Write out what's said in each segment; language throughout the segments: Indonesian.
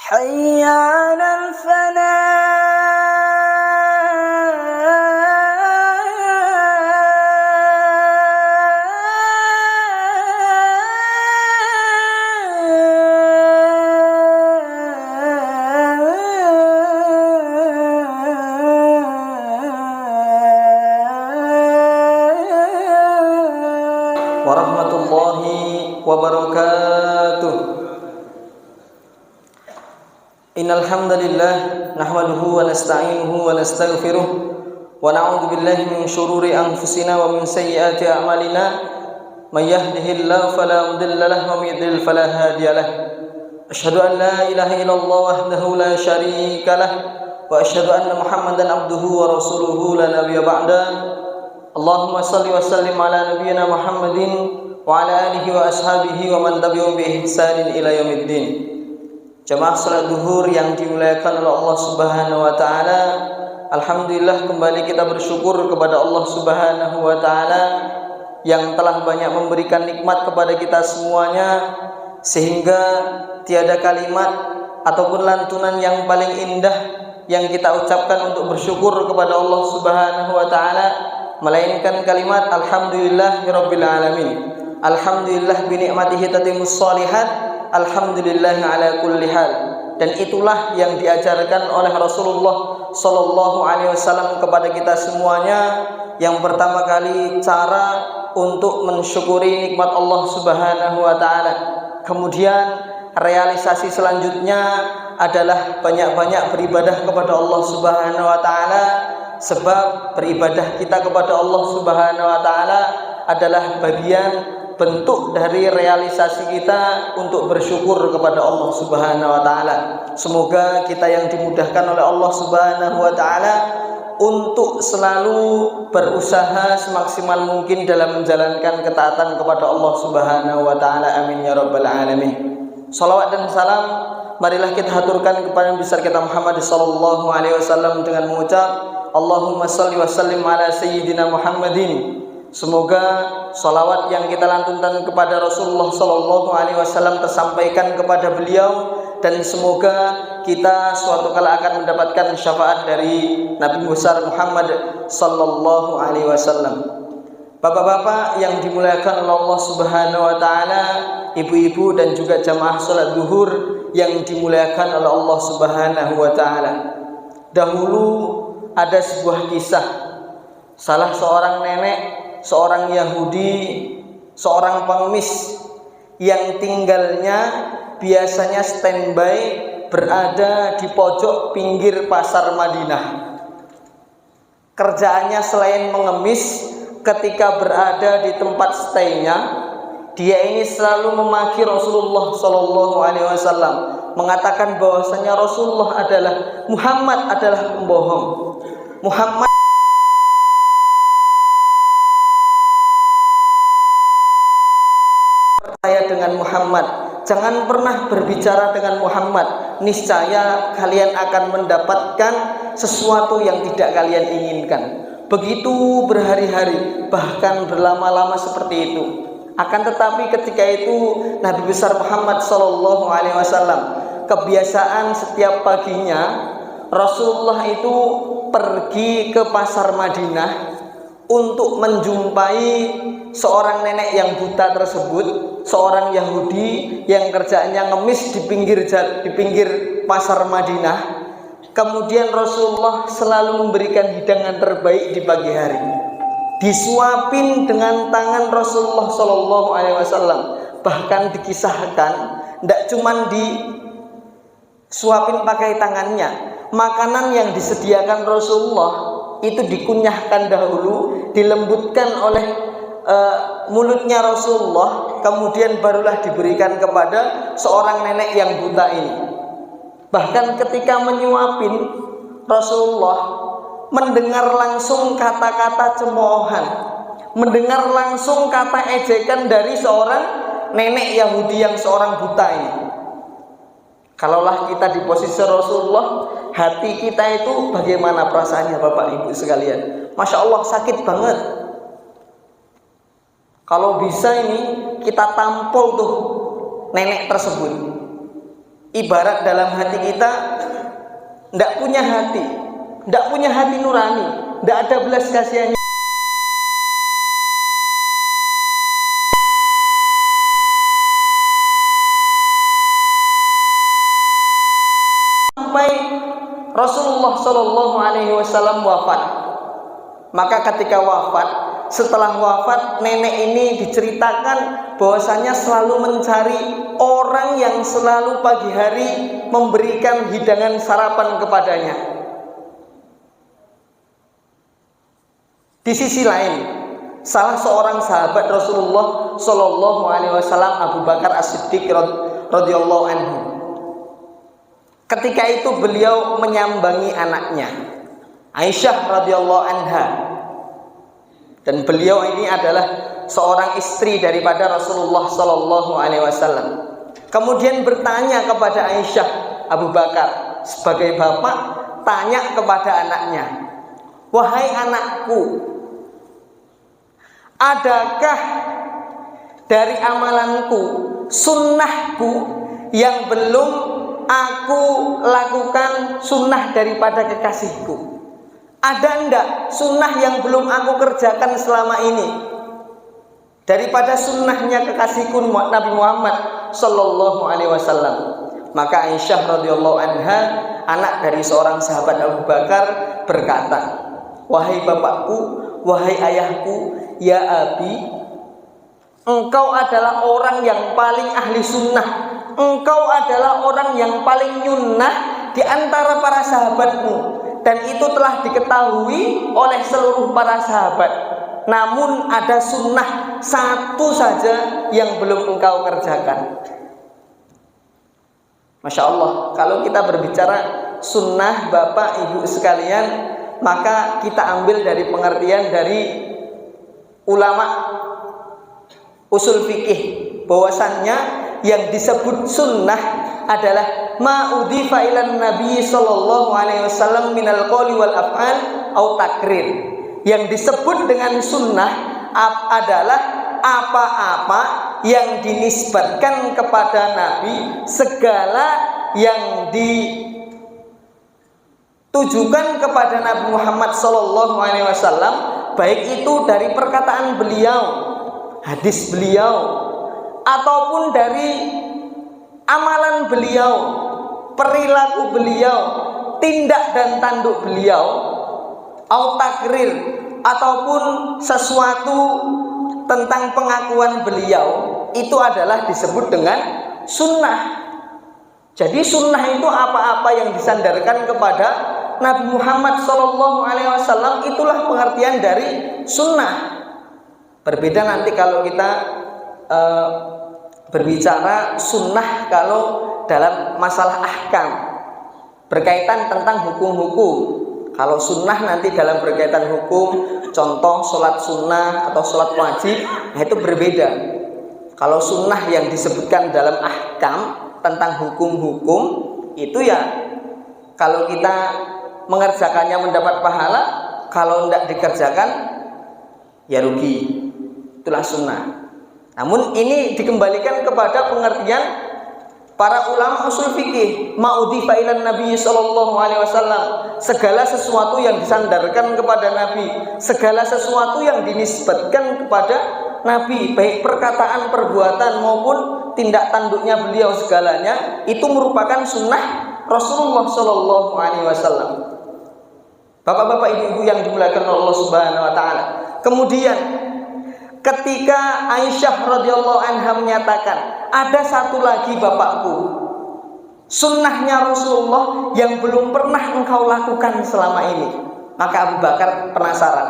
حي على warahmatullahi wabarakatuh. Innal hamdalillah nahmaduhu wa nasta'inuhu wa nastaghfiruh wa na'udzu billahi min shururi anfusina wa min sayyiati a'malina may yahdihillahu fala mudilla lahu wa may yudlil fala hadiya lahu. Asyhadu an la ilaha illallah wahdahu la syarika lah wa asyhadu anna Muhammadan abduhu wa rasuluhu la nabiyya ba'da. Allahumma salli wa sallim ala nabiyyina Muhammadin wa ala alihi wa ashabihi wa man tabi'ahum bi ihsanin ila yaumiddin. Jamaah salat zuhur yang dimuliakan oleh Allah Subhanahu wa taala, alhamdulillah kembali kita bersyukur kepada Allah Subhanahu wa taala yang telah banyak memberikan nikmat kepada kita semuanya, sehingga tiada kalimat ataupun lantunan yang paling indah yang kita ucapkan untuk bersyukur kepada Allah Subhanahu wa taala melainkan kalimat alhamdulillahirabbil alamin. Alhamdulillah bi ni'matihi tatimmus shalihat. Alhamdulillah ala kulli hal. Dan itulah yang diajarkan oleh Rasulullah sallallahu alaihi wasallam kepada kita semuanya. Yang pertama kali cara untuk mensyukuri nikmat Allah Subhanahu wa taala. Kemudian realisasi selanjutnya adalah banyak-banyak beribadah kepada Allah Subhanahu wa taala, sebab beribadah kita kepada Allah Subhanahu wa taala adalah bagian bentuk dari realisasi kita untuk bersyukur kepada Allah Subhanahu wa taala. Semoga kita yang dimudahkan oleh Allah Subhanahu wa taala untuk selalu berusaha semaksimal mungkin dalam menjalankan ketaatan kepada Allah Subhanahu wa taala. Amin ya rabbal alamin. Salawat dan salam marilah kita haturkan kepada Nabi besar kita Muhammad sallallahu alaihi wasallam dengan mengucap Allahumma shalli wa sallim ala sayyidina Muhammadin. Semoga salawat yang kita lantunkan kepada Rasulullah sallallahu alaihi wasallam tersampaikan kepada beliau, dan semoga kita suatu kala akan mendapatkan syafaat dari Nabi besar Muhammad sallallahu alaihi wasallam. Bapak-bapak yang dimuliakan oleh Allah Subhanahu wa taala, ibu-ibu dan juga jamaah salat zuhur yang dimuliakan oleh Allah Subhanahu wa taala. Dahulu ada sebuah kisah salah seorang nenek, seorang Yahudi, seorang pengemis yang tinggalnya biasanya standby berada di pojok pinggir pasar Madinah. Kerjaannya selain mengemis, ketika berada di tempat stay-nya, dia ini selalu memaki Rasulullah sallallahu alaihi wasallam, mengatakan bahwasanya Rasulullah adalah Muhammad adalah pembohong. Muhammad percaya dengan Muhammad, jangan pernah berbicara dengan Muhammad, niscaya kalian akan mendapatkan sesuatu yang tidak kalian inginkan. Begitu berhari-hari, bahkan berlama-lama seperti itu. Akan tetapi ketika itu Nabi besar Muhammad sallallahu alaihi wasallam kebiasaan setiap paginya Rasulullah itu pergi ke pasar Madinah untuk menjumpai seorang nenek yang buta tersebut, seorang Yahudi yang kerjaannya ngemis di pinggir pasar Madinah. Kemudian Rasulullah selalu memberikan hidangan terbaik di pagi hari, disuapin dengan tangan Rasulullah Shallallahu Alaihi Wasallam. Bahkan dikisahkan tidak cuma disuapin pakai tangannya, makanan yang disediakan Rasulullah itu dikunyahkan dahulu, dilembutkan oleh mulutnya Rasulullah, kemudian barulah diberikan kepada seorang nenek yang buta ini. Bahkan ketika menyuapin, Rasulullah mendengar langsung kata-kata cemoohan, mendengar langsung kata ejekan dari seorang nenek Yahudi yang seorang buta ini. Kalaulah kita di posisi Rasulullah, hati kita itu bagaimana perasaannya Bapak Ibu sekalian? Masya Allah, sakit banget. Kalau bisa ini kita tampol tuh nenek tersebut. ibarat dalam hati kita tidak punya hati nurani, tidak ada belas kasihannya. Sampai Rasulullah Shallallahu Alaihi Wasallam wafat. Maka ketika wafat, setelah wafat, nenek ini diceritakan bahwasanya selalu mencari orang yang selalu pagi hari memberikan hidangan sarapan kepadanya. Di sisi lain, salah seorang sahabat Rasulullah Shallallahu Alaihi Wasallam, Abu Bakar As-Siddiq radhiyallahu anhu, ketika itu beliau menyambangi anaknya Aisyah radhiyallahu anha, dan beliau ini adalah seorang istri daripada Rasulullah Sallallahu Alaihi Wasallam. Kemudian bertanya kepada Aisyah, Abu Bakar sebagai bapak tanya kepada anaknya, wahai anakku, adakah dari amalanku, sunnahku yang belum aku lakukan, sunnah daripada kekasihku? Ada enggak sunnah yang belum aku kerjakan selama ini daripada sunnahnya kekasihku Nabi Muhammad Sallallahu Alaihi Wasallam? Maka Aisyah radhiyallahu anha, anak dari seorang sahabat Abu Bakar, berkata, wahai bapakku, wahai ayahku, ya abi, engkau adalah orang yang paling ahli sunnah, engkau adalah orang yang paling nyunnah di antara para sahabatmu, dan itu telah diketahui oleh seluruh para sahabat. Namun ada sunnah satu saja yang belum engkau kerjakan. Masya Allah, kalau kita berbicara sunnah Bapak Ibu sekalian, maka kita ambil dari pengertian dari ulama usul fikih, bahwasannya yang disebut sunnah adalah ma'udhifa ilan Nabi Sallallahu Alaihi Wasallam minal qawli wal af'al au takrir. Yang disebut dengan sunnah adalah apa-apa yang dinisbatkan kepada Nabi, segala yang ditujukan kepada Nabi Muhammad Sallallahu Alaihi Wasallam, baik itu dari perkataan beliau, hadis beliau, ataupun dari amalan beliau, perilaku beliau, tindak dan tanduk beliau, au takrir, ataupun sesuatu tentang pengakuan beliau, itu adalah disebut dengan sunnah. Jadi sunnah itu apa-apa yang disandarkan kepada Nabi Muhammad SAW, itulah pengertian dari sunnah. Berbeda nanti kalau kita berbicara sunnah kalau dalam masalah ahkam, berkaitan tentang hukum-hukum. Kalau sunnah nanti dalam berkaitan hukum, contoh sholat sunnah atau sholat wajib, nah itu berbeda. Kalau sunnah yang disebutkan dalam ahkam tentang hukum-hukum, itu ya kalau kita mengerjakannya mendapat pahala, kalau tidak dikerjakan ya rugi. Itulah sunnah. Namun ini dikembalikan kepada pengertian para ulama usul fikih, ma'udhifa ilan Nabi Sallallahu Alaihi Wasallam, segala sesuatu yang disandarkan kepada Nabi, segala sesuatu yang dinisbatkan kepada Nabi, baik perkataan, perbuatan maupun tindak tanduknya beliau, segalanya itu merupakan sunnah Rasulullah Sallallahu Alaihi Wasallam. Bapak-bapak, ibu-ibu yang dimuliakan Allah Subhanahu Wa Taala. Kemudian ketika Aisyah radhiyallahu anha menyatakan, ada satu lagi bapakku, sunnahnya Rasulullah yang belum pernah engkau lakukan selama ini. Maka Abu Bakar penasaran,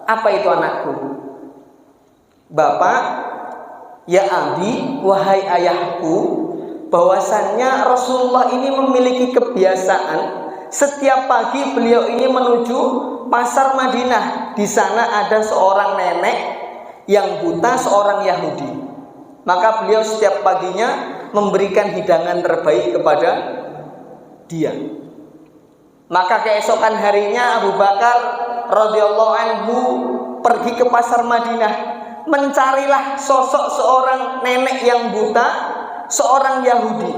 apa itu anakku? Bapak, ya abi, wahai ayahku, bahwasannya Rasulullah ini memiliki kebiasaan setiap pagi beliau ini menuju pasar Madinah. Di sana ada seorang nenek yang buta, seorang Yahudi. Maka beliau setiap paginya memberikan hidangan terbaik kepada dia. Maka keesokan harinya Abu Bakar radhiyallahu anhu pergi ke pasar Madinah, mencarilah sosok seorang nenek yang buta, seorang Yahudi.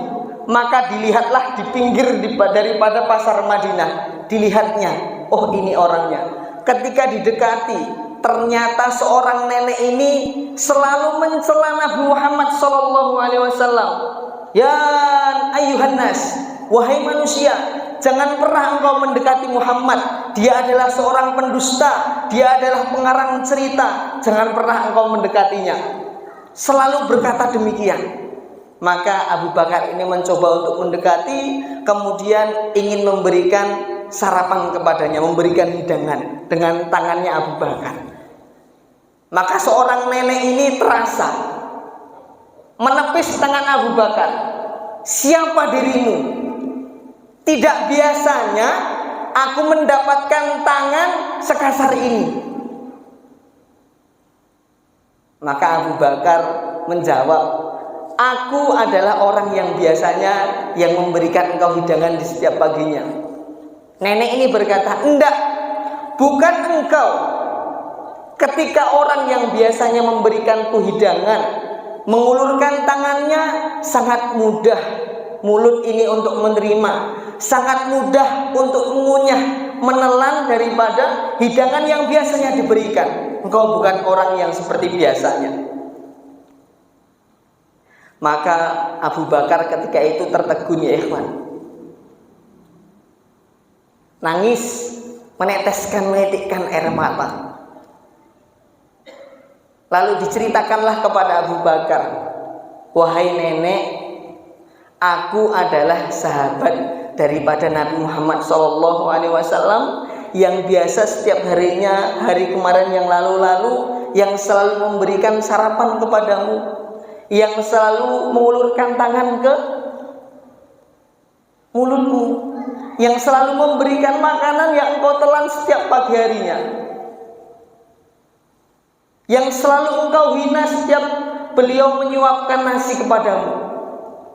maka dilihatlah di pinggir daripada pasar Madinah. Dilihatnya, oh ini orangnya. Ketika didekati, ternyata seorang nenek ini selalu mencela Nabi Muhammad SAW. Ya ayyuhan nas, wahai manusia, jangan pernah engkau mendekati Muhammad. Dia adalah seorang pendusta, dia adalah pengarang cerita. Jangan pernah engkau mendekatinya. Selalu berkata demikian. Maka Abu Bakar ini mencoba untuk mendekati, kemudian ingin memberikan sarapan kepadanya, memberikan hidangan dengan tangannya Abu Bakar. Maka seorang nenek ini terasa menepis tangan Abu Bakar. Siapa dirimu? Tidak biasanya aku mendapatkan tangan sekasar ini. Maka Abu Bakar menjawab, aku adalah orang yang biasanya yang memberikan engkau hidangan di setiap paginya. Nenek ini berkata, enggak, bukan engkau. Ketika orang yang biasanya memberikanku hidangan mengulurkan tangannya, sangat mudah mulut ini untuk menerima, sangat mudah untuk mengunyah, menelan daripada hidangan yang biasanya diberikan. Engkau bukan orang yang seperti biasanya. Maka Abu Bakar ketika itu tertegun, ya ikhwan, nangis, menitikkan air mata. Lalu diceritakanlah kepada Abu Bakar, wahai nenek, aku adalah sahabat daripada Nabi Muhammad SAW yang biasa setiap harinya, hari kemarin yang lalu-lalu, yang selalu memberikan sarapan kepadamu, yang selalu mengulurkan tangan ke mulutmu, yang selalu memberikan makanan yang engkau telan setiap pagi harinya, yang selalu engkau hina setiap beliau menyuapkan nasi kepadamu.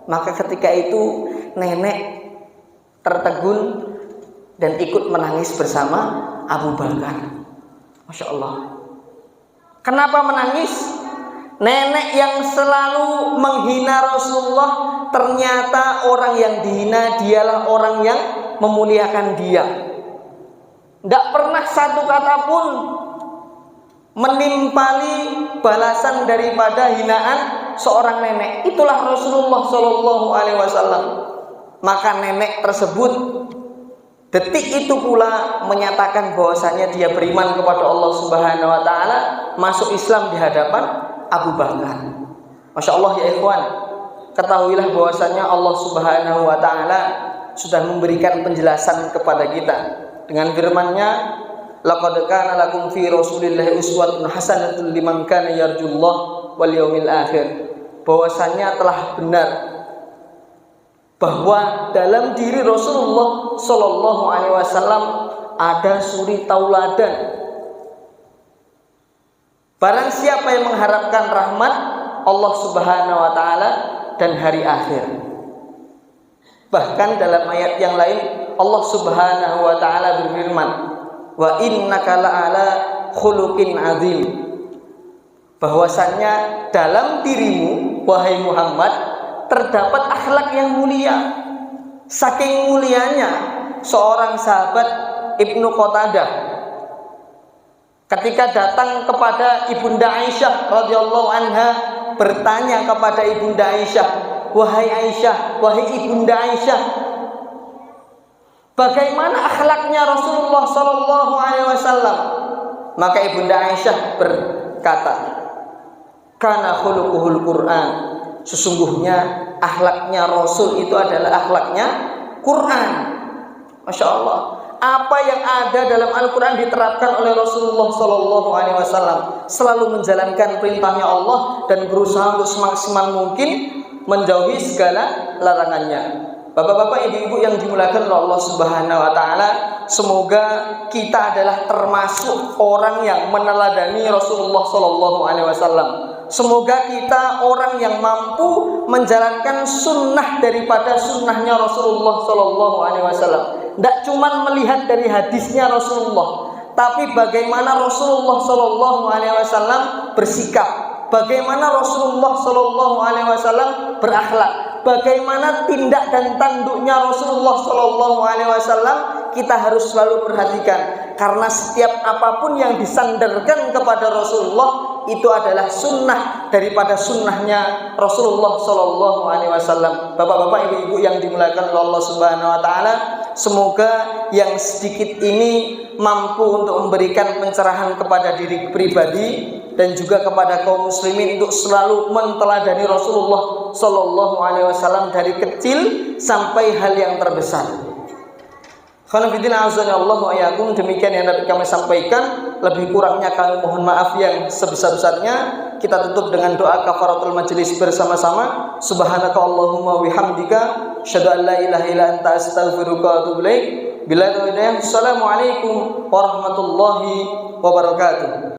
Maka ketika itu nenek tertegun dan ikut menangis bersama Abu Bakar. Masya Allah. Kenapa menangis? Nenek yang selalu menghina Rasulullah, ternyata orang yang dihina dialah orang yang memuliakan dia. Tidak pernah satu kata pun menimpali balasan daripada hinaan seorang nenek. Itulah Rasulullah SAW. Maka nenek tersebut detik itu pula menyatakan bahwasanya dia beriman kepada Allah Subhanahu wa taala, masuk Islam di hadapan Abu Bakar. Masya Allah ya ikhwan, ketahuilah bahwasanya Allah Subhanahu wa taala sudah memberikan penjelasan kepada kita dengan firman-Nya, laqad kana lakum fi Rasulillahi uswatun hasanatun liman kana yarjullah wal yaumil akhir. Bahwasanya telah benar bahwa dalam diri Rasulullah Sallallahu Alaihi Wasallam ada suri tauladan. Barang siapa yang mengharapkan rahmat Allah Subhanahu Wa Taala dan hari akhir. Bahkan dalam ayat yang lain Allah Subhanahu Wa Taala berfirman, wa innaka la'ala khuluqin azim. Bahwasannya dalam dirimu wahai Muhammad terdapat akhlak yang mulia. Saking mulianya seorang sahabat Ibnu Qatadah ketika datang kepada Ibunda Aisyah radhiyallahu anha, bertanya kepada Ibunda Aisyah, wahai Aisyah, wahai Ibunda Aisyah, bagaimana akhlaknya Rasulullah Sallallahu Alaihi Wasallam? Maka Ibunda Aisyah berkata, kana khuluquhul Quran. Sesungguhnya akhlaknya Rasul itu adalah akhlaknya Quran. Masya Allah. Apa yang ada dalam Al-Quran diterapkan oleh Rasulullah Sallallahu Alaihi Wasallam. Selalu menjalankan perintahnya Allah dan berusaha untuk semaksimal mungkin menjauhi segala larangannya. Bapak-bapak, ibu-ibu yang dimuliakan oleh Allah Subhanahu wa taala, semoga kita adalah termasuk orang yang meneladani Rasulullah Sallallahu Alaihi Wasallam. Semoga kita orang yang mampu menjalankan sunnah daripada sunnahnya Rasulullah Sallallahu Alaihi Wasallam. Tidak cuma melihat dari hadisnya Rasulullah, tapi bagaimana Rasulullah Sallallahu Alaihi Wasallam bersikap, bagaimana Rasulullah Sallallahu Alaihi Wasallam berakhlak, bagaimana tindak dan tanduknya Rasulullah Shallallahu Alaihi Wasallam kita harus selalu perhatikan, karena setiap apapun yang disandarkan kepada Rasulullah itu adalah sunnah daripada sunnahnya Rasulullah Shallallahu Alaihi Wasallam. Bapak-bapak, ibu-ibu yang dimuliakan oleh Allah Subhanahu Wa Taala, semoga yang sedikit ini mampu untuk memberikan pencerahan kepada diri pribadi dan juga kepada kaum muslimin untuk selalu menteladani Rasulullah Shallallahu Alaihi Wasallam dari kecil sampai hal yang terbesar. Demikian yang dapat kami sampaikan. Lebih kurangnya kami mohon maaf yang sebesar-besarnya. Kita tutup dengan doa kafaratul majelis bersama-sama. Subhanaka Allahumma wihamdika asyhadu an la ilaha illa anta astaghfiruka wa atubu ilaik. Assalamualaikum warahmatullahi wabarakatuh.